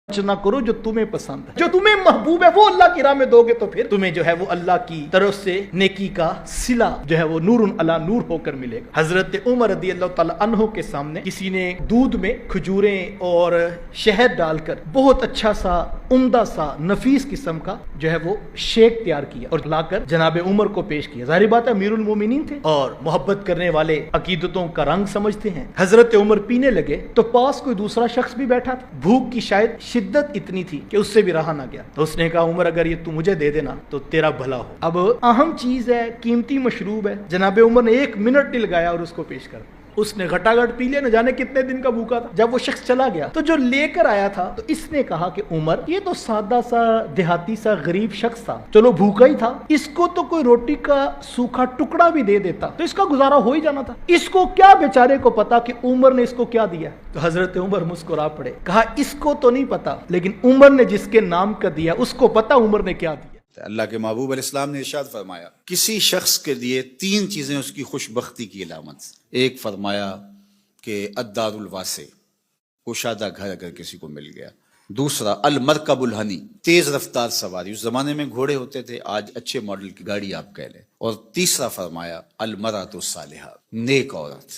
نہ کرو جو تمہیں پسند ہے، جو تمہیں محبوب ہے وہ اللہ کی راہ میں دو گے تو پھر تمہیں جو ہے وہ اللہ کی طرف سے نیکی کا صلہ جو ہے وہ نور علی نور ہو کر ملے گا۔ حضرت عمر رضی اللہ تعالی عنہ کے سامنے کسی نے دودھ میں کھجوریں اور شہد ڈال کر بہت اچھا سا عمدہ سا نفیس قسم کا جو ہے وہ شیک تیار کیا اور لا کر جناب عمر کو پیش کیا۔ ظاہر بات ہے امیر المومنین تھے اور محبت کرنے والے عقیدتوں کا رنگ سمجھتے ہیں۔ حضرت عمر پینے لگے تو پاس کوئی دوسرا شخص بھی بیٹھا تھا، بھوک کی شاید شدت اتنی تھی کہ اس سے بھی رہا نہ گیا، تو اس نے کہا عمر اگر یہ تو مجھے دے دینا تو تیرا بھلا ہو۔ اب اہم چیز ہے، قیمتی مشروب ہے، جناب عمر نے 1 منٹ نہیں لگایا اور اس کو پیش کر، اس نے گھٹا گھٹ پی لیا، نہ جانے کتنے دن کا بھوکا تھا۔ جب وہ شخص چلا گیا تو جو لے کر آیا تھا تو اس نے کہا کہ عمر یہ تو سادہ سا دیہاتی سا غریب شخص تھا، چلو بھوکا ہی تھا، اس کو تو کوئی روٹی کا سوکھا ٹکڑا بھی دے دیتا تو اس کا گزارا ہو ہی جانا تھا، اس کو کیا بیچارے کو پتا کہ عمر نے اس کو کیا دیا۔ تو حضرت عمر مسکرا پڑے، کہا اس کو تو نہیں پتا لیکن عمر نے جس کے نام کا دیا اس کو پتا عمر نے کیا دیا۔ اللہ کے محبوب علیہ السلام نے ارشاد فرمایا کسی شخص کے لیے 3 چیزیں اس کی خوش بختی کی علامت۔ ایک فرمایا کہ الدار الواسع، کشادہ گھر اگر کسی کو مل گیا۔ دوسرا المرکب الہنی، تیز رفتار سواری، اس زمانے میں گھوڑے ہوتے تھے، آج اچھے ماڈل کی گاڑی آپ کہہ لیں۔ اور تیسرا فرمایا المرأۃ الصالحہ، نیک عورت۔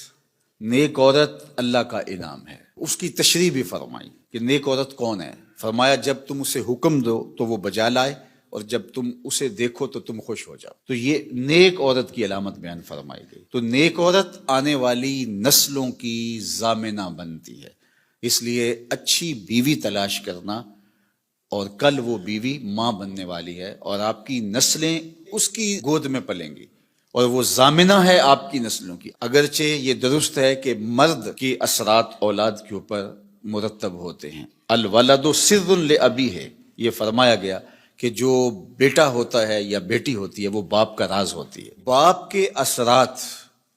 نیک عورت اللہ کا انعام ہے۔ اس کی تشریح بھی فرمائی کہ نیک عورت کون ہے۔ فرمایا جب تم اسے حکم دو تو وہ بجا لائے اور جب تم اسے دیکھو تو تم خوش ہو جاؤ۔ تو یہ نیک عورت کی علامت بیان فرمائی گئی۔ تو نیک عورت آنے والی نسلوں کی ضامنہ بنتی ہے، اس لیے اچھی بیوی تلاش کرنا، اور کل وہ بیوی ماں بننے والی ہے اور آپ کی نسلیں اس کی گود میں پلیں گی اور وہ ضامنہ ہے آپ کی نسلوں کی۔ اگرچہ یہ درست ہے کہ مرد کی اثرات اولاد کے اوپر مرتب ہوتے ہیں، الولد سر لابیہ ہے، یہ فرمایا گیا کہ جو بیٹا ہوتا ہے یا بیٹی ہوتی ہے وہ باپ کا راز ہوتی ہے۔ باپ کے اثرات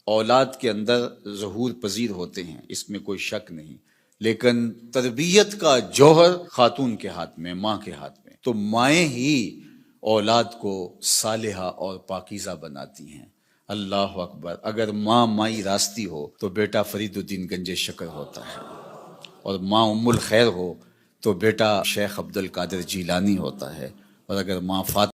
اولاد کے اندر ظہور پذیر ہوتے ہیں، اس میں کوئی شک نہیں، لیکن تربیت کا جوہر خاتون کے ہاتھ میں، ماں کے ہاتھ میں۔ تو مائیں ہی اولاد کو صالحہ اور پاکیزہ بناتی ہیں۔ اللہ اکبر، اگر ماں مائی راستی ہو تو بیٹا فرید الدین گنج شکر ہوتا ہے، اور ماں ام الخیر ہو تو بیٹا شیخ عبد القادر جیلانی ہوتا ہے، اور اگر ماں فاطمہ